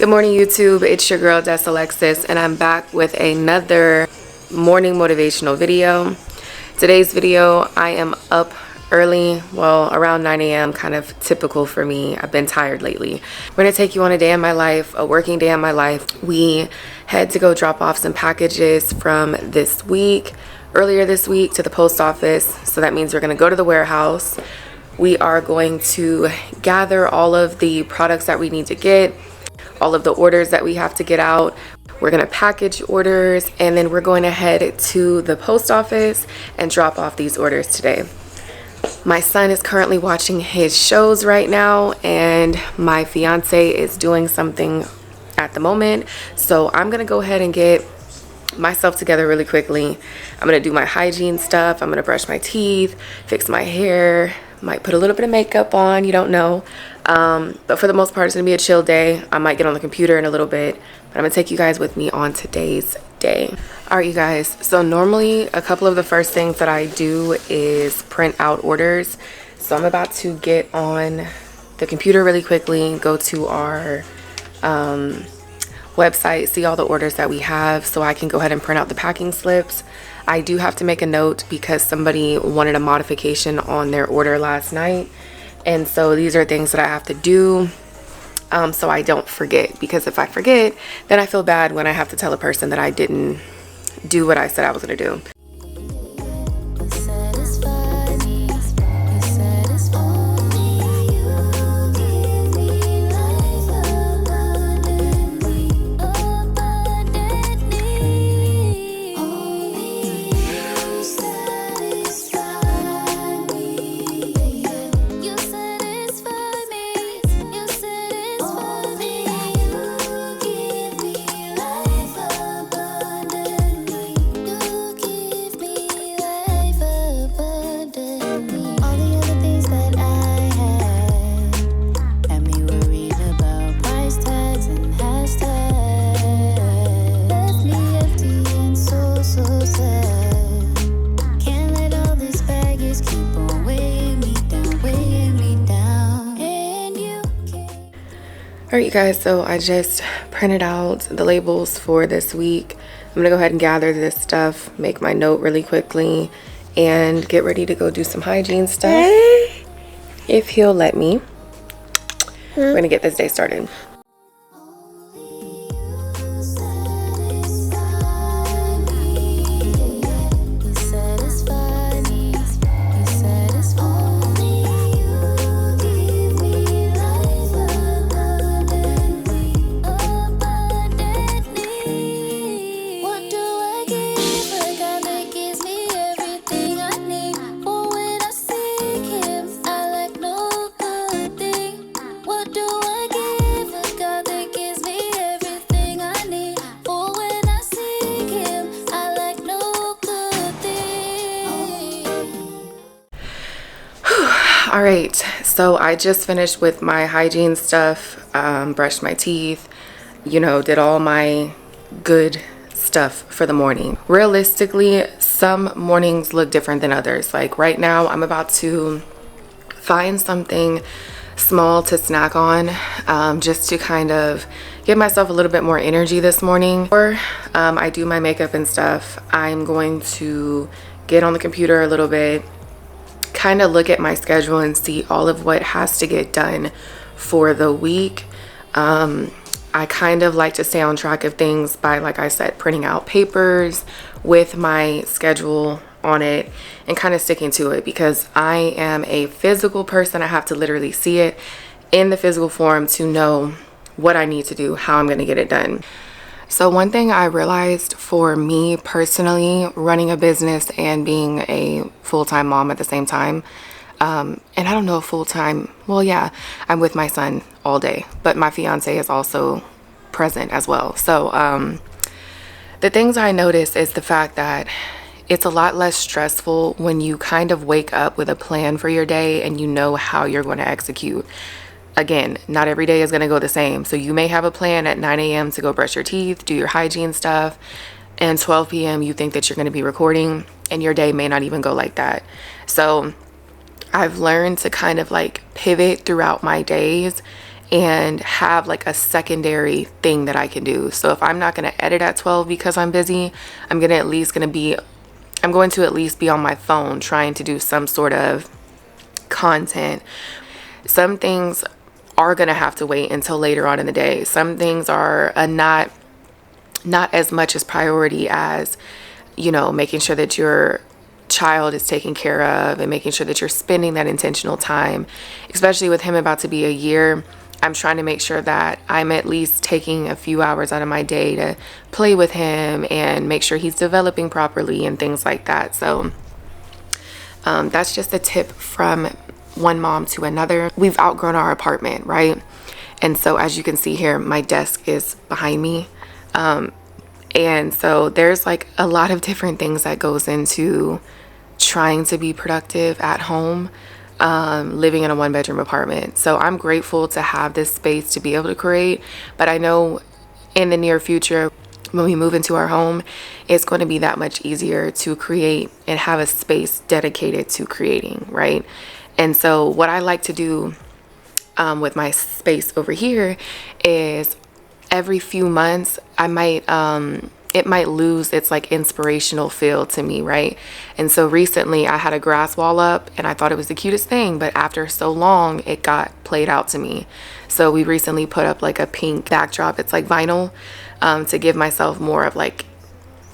Good morning, YouTube. It's your girl, Des Alexis, and I'm back with another morning motivational video. Today's video, I am up early, well, around 9 a.m., kind of typical for me. I've been tired lately. We're gonna take you on a day in my life, a working day in my life. We had to go drop off some packages from this week, earlier this week, to the post office. So that means we're gonna go to the warehouse. We are going to gather all of the products that we need to get, all of the orders that we have to get out. We're gonna package orders, and then we're going to head to the post office and drop off these orders today. My son is currently watching his shows right now, and my fiance is doing something at the moment. So I'm gonna go ahead and get myself together really quickly. I'm gonna do my hygiene stuff. I'm gonna brush my teeth, fix my hair, might put a little bit of makeup on, you don't know. But for the most part, it's gonna be a chill day. I might get on the computer in a little bit, but I'm gonna take you guys with me on today's day. All right, you guys, so normally a couple of the first things that I do is print out orders. So I'm about to get on the computer really quickly, go to our website, see all the orders that we have so I can go ahead and print out the packing slips. I do have to make a note because somebody wanted a modification on their order last night, and so these are things that I have to do so I don't forget, because if I forget, then I feel bad when I have to tell a person that I didn't do what I said I was gonna do. All right, you guys, so I just printed out the labels for this week. I'm gonna go ahead and gather this stuff, make my note really quickly, and get ready to go do some hygiene stuff. If he'll let me. We're gonna get this day started. All right, so I just finished with my hygiene stuff, brushed my teeth, you know, did all my good stuff for the morning. Realistically, some mornings look different than others. Like right now, I'm about to find something small to snack on, just to kind of give myself a little bit more energy this morning. Or I do my makeup and stuff, I'm going to get on the computer a little bit, kind of look at my schedule and see all of what has to get done for the week. I kind of like to stay on track of things by, like I said, printing out papers with my schedule on it and kind of sticking to it, because I am a physical person. I have to literally see it in the physical form to know what I need to do, how I'm going to get it done. So one thing I realized for me personally, running a business and being a full-time mom at the same time, and I don't know, full-time, well, yeah, I'm with my son all day, but my fiance is also present as well. So the things I notice is the fact that it's a lot less stressful when you kind of wake up with a plan for your day and you know how you're going to execute. Again, not every day is going to go the same. So you may have a plan at 9 a.m. to go brush your teeth, do your hygiene stuff, and 12 p.m. you think that you're going to be recording, and your day may not even go like that. So I've learned to kind of like pivot throughout my days and have like a secondary thing that I can do. So if I'm not going to edit at 12 because I'm busy, I'm going to at least be on my phone trying to do some sort of content. Some things are going to have to wait until later on in the day. Some things are not as much as priority as, you know, making sure that your child is taken care of and making sure that you're spending that intentional time. Especially with him about to be a year, I'm trying to make sure that I'm at least taking a few hours out of my day to play with him and make sure he's developing properly and things like that. So that's just a tip from one mom to another. We've outgrown our apartment, right? And so as you can see here, my desk is behind me. And so there's like a lot of different things that goes into trying to be productive at home, living in a 1-bedroom apartment. So I'm grateful to have this space to be able to create, but I know in the near future, when we move into our home, it's going to be that much easier to create and have a space dedicated to creating, right? And so what I like to do with my space over here is every few months I might it might lose its like inspirational feel to me, right? And so recently I had a grass wall up and I thought it was the cutest thing, but after so long it got played out to me. So we recently put up like a pink backdrop. It's like vinyl, to give myself more of like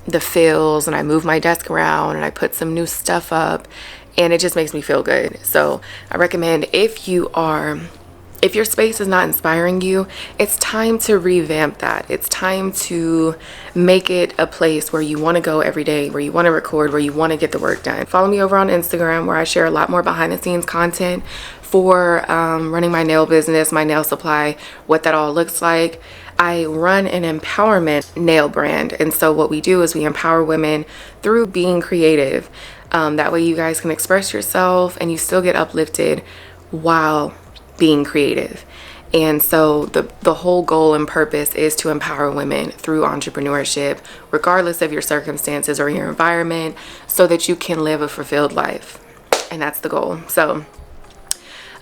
the feels, and I move my desk around and I put some new stuff up and it just makes me feel good. So I recommend if your space is not inspiring you, it's time to revamp that. It's time to make it a place where you want to go every day, where you want to record, where you want to get the work done. Follow me over on Instagram, where I share a lot more behind the scenes content for running my nail business, my nail supply, what that all looks like. I run an empowerment nail brand. And so what we do is we empower women through being creative. That way you guys can express yourself and you still get uplifted while being creative. And so the whole goal and purpose is to empower women through entrepreneurship, regardless of your circumstances or your environment, so that you can live a fulfilled life. And that's the goal. So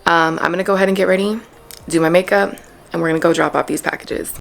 I'm gonna go ahead and get ready, do my makeup, and we're gonna go drop off these packages.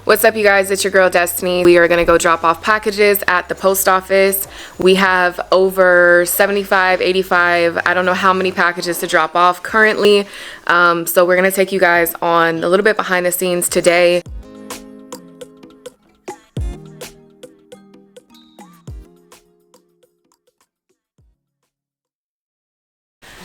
What's up, you guys? It's your girl Destiny. We are gonna go drop off packages at the post office. We have over 75, 85, I don't know how many packages to drop off currently. So we're gonna take you guys on a little bit behind the scenes today.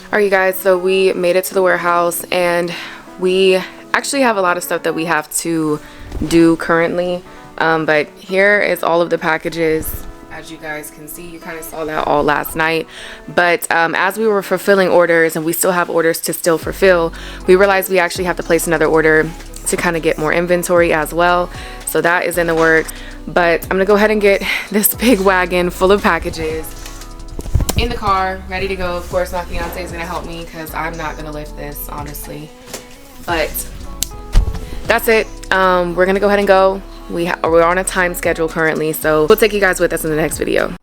All right, you guys, so we made it to the warehouse and we actually have a lot of stuff that we have to do currently, but here is all of the packages. As you guys can see, you kind of saw that all last night, but as we were fulfilling orders, and we still have orders to still fulfill, we realized we actually have to place another order to kind of get more inventory as well. So that is in the works, but I'm gonna go ahead and get this big wagon full of packages in the car, ready to go. Of course, my fiance is gonna help me because I'm not gonna lift this, honestly, but that's it. We're gonna go ahead and go. We're on a time schedule currently, so we'll take you guys with us in the next video.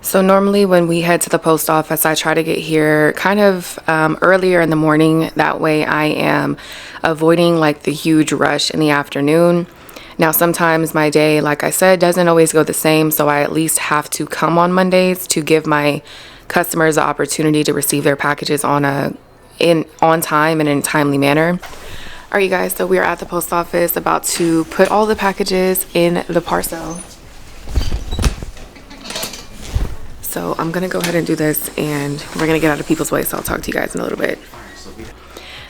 So normally when we head to the post office, I try to get here kind of earlier in the morning. That way I am avoiding like the huge rush in the afternoon. Now, sometimes my day, like I said, doesn't always go the same, so I at least have to come on Mondays to give my customers the opportunity to receive their packages on time and in a timely manner. All right, you guys, so we're at the post office about to put all the packages in the parcel. So I'm gonna go ahead and do this, and we're gonna get out of people's way, so I'll talk to you guys in a little bit.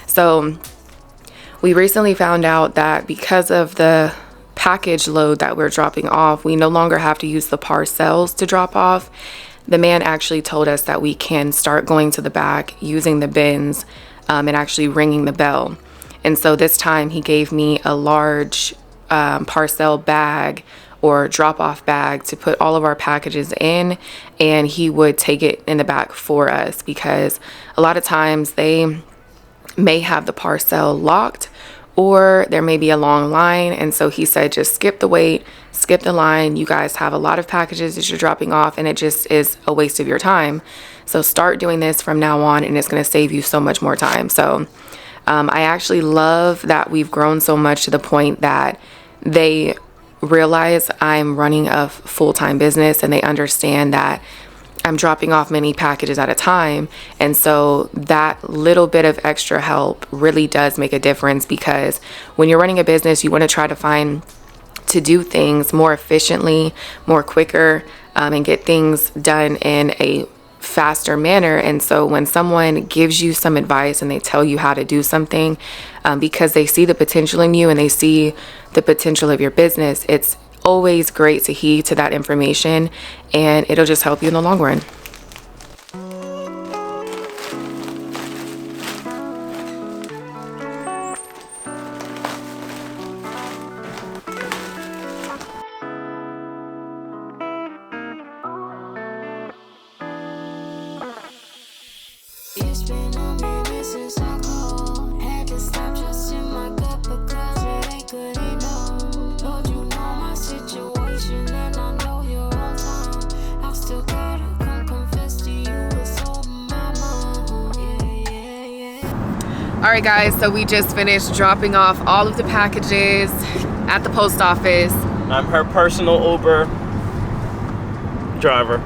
So we recently found out that because of the package load that we're dropping off, we no longer have to use the parcels to drop off. The man actually told us that we can start going to the back using the bins and actually ringing the bell. And so this time he gave me a large parcel bag or drop-off bag to put all of our packages in, and he would take it in the back for us, because a lot of times they may have the parcel locked or there may be a long line. And so he said, just skip the wait, skip the line. You guys have a lot of packages that you're dropping off, and it just is a waste of your time. So start doing this from now on, and it's going to save you so much more time. So I actually love that we've grown so much to the point that they realize I'm running a full-time business, and they understand that I'm dropping off many packages at a time. And so that little bit of extra help really does make a difference, because when you're running a business, you want to try to do things more efficiently, more quicker, and get things done in a faster manner. And so when someone gives you some advice and they tell you how to do something, because they see the potential in you and they see the potential of your business, it's always great to heed to that information, and it'll just help you in the long run. Alright guys, so we just finished dropping off all of the packages at the post office. I'm her personal Uber driver.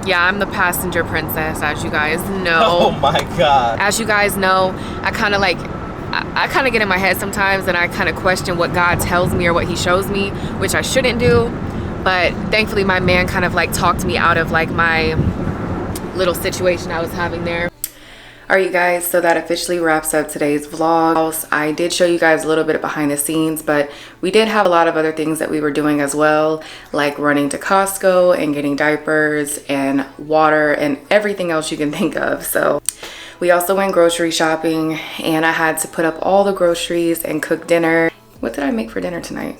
Yeah, I'm the passenger princess, as you guys know. Oh my God. As you guys know, I kind of get in my head sometimes, and I kind of question what God tells me or what he shows me, which I shouldn't do. But thankfully my man kind of like talked me out of like my little situation I was having there. Alright, you guys, so that officially wraps up today's vlog. I did show you guys a little bit of behind the scenes, but we did have a lot of other things that we were doing as well, like running to Costco and getting diapers and water and everything else you can think of. So we also went grocery shopping, and I had to put up all the groceries and cook dinner. What did I make for dinner tonight?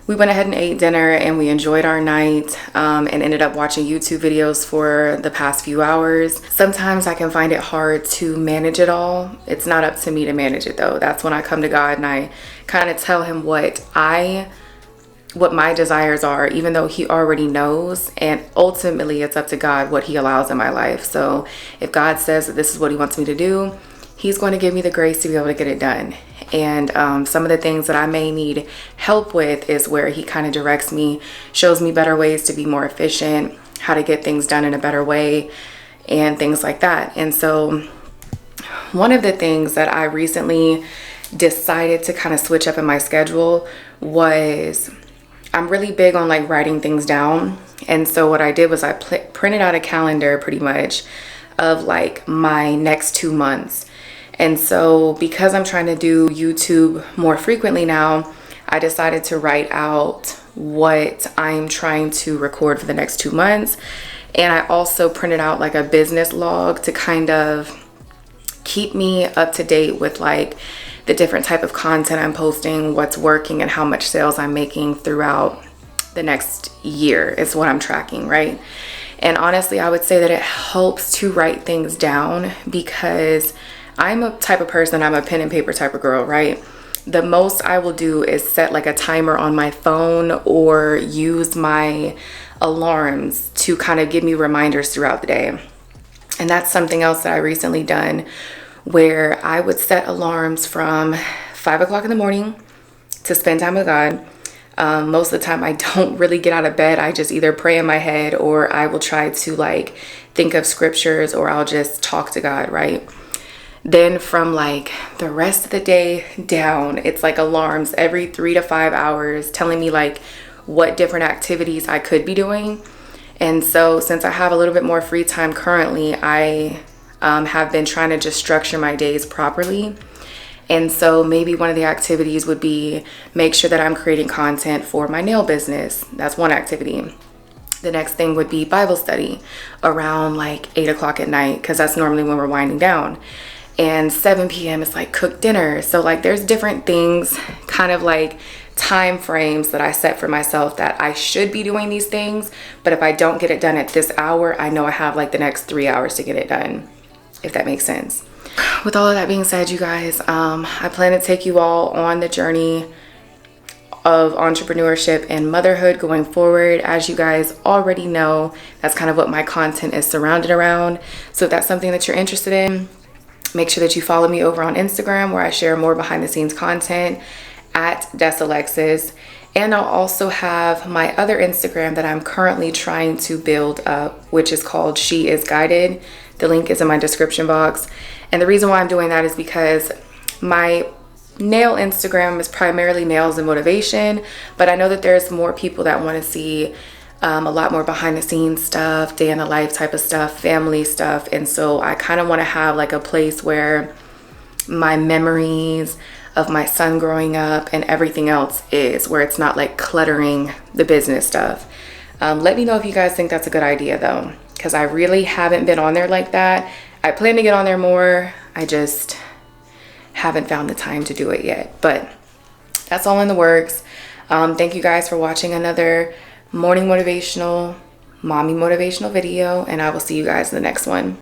We went ahead and ate dinner, and we enjoyed our night and ended up watching YouTube videos for the past few hours. Sometimes I can find it hard to manage it all. It's not up to me to manage it though. That's when I come to God and I kind of tell him what my desires are, even though he already knows. And ultimately it's up to God what he allows in my life. So if God says that this is what he wants me to do, he's going to give me the grace to be able to get it done. And some of the things that I may need help with is where he kind of directs me, shows me better ways to be more efficient, how to get things done in a better way, and things like that. And so one of the things that I recently decided to kind of switch up in my schedule was, I'm really big on like writing things down. And so what I did was I printed out a calendar pretty much of like my next 2 months. And so because I'm trying to do YouTube more frequently now, I decided to write out what I'm trying to record for the next 2 months. And I also printed out like a business log to kind of keep me up to date with like the different type of content I'm posting, what's working, and how much sales I'm making throughout the next year is what I'm tracking, right? And honestly, I would say that it helps to write things down, because I'm a type of person, I'm a pen and paper type of girl, right? The most I will do is set like a timer on my phone or use my alarms to kind of give me reminders throughout the day. And that's something else that I recently done, where I would set alarms from 5 o'clock in the morning to spend time with God. Most of the time I don't really get out of bed. I just either pray in my head, or I will try to like think of scriptures, or I'll just talk to God, right? Then from like the rest of the day down, it's like alarms every 3 to 5 hours telling me like what different activities I could be doing. And so since I have a little bit more free time currently, I have been trying to just structure my days properly. And so maybe one of the activities would be make sure that I'm creating content for my nail business. That's one activity. The next thing would be Bible study around like 8 o'clock at night, because that's normally when we're winding down. And 7 p.m. is like cook dinner. So like there's different things, kind of like time frames that I set for myself that I should be doing these things. But if I don't get it done at this hour, I know I have like the next 3 hours to get it done, if that makes sense. With all of that being said, you guys, I plan to take you all on the journey of entrepreneurship and motherhood going forward. As you guys already know, that's kind of what my content is surrounded around. So if that's something that you're interested in, make sure that you follow me over on Instagram, where I share more behind the scenes content at Desalexis. And I'll also have my other Instagram that I'm currently trying to build up, which is called She Is Guided. The link is in my description box. And the reason why I'm doing that is because my nail Instagram is primarily nails and motivation, but I know that there's more people that want to see a lot more behind the scenes stuff, day in the life type of stuff, family stuff. And so I kind of want to have like a place where my memories of my son growing up and everything else is, where it's not like cluttering the business stuff. Let me know if you guys think that's a good idea though, because I really haven't been on there like that. I plan to get on there more. I just haven't found the time to do it yet, but that's all in the works. Thank you guys for watching another morning motivational, mommy motivational video, and I will see you guys in the next one.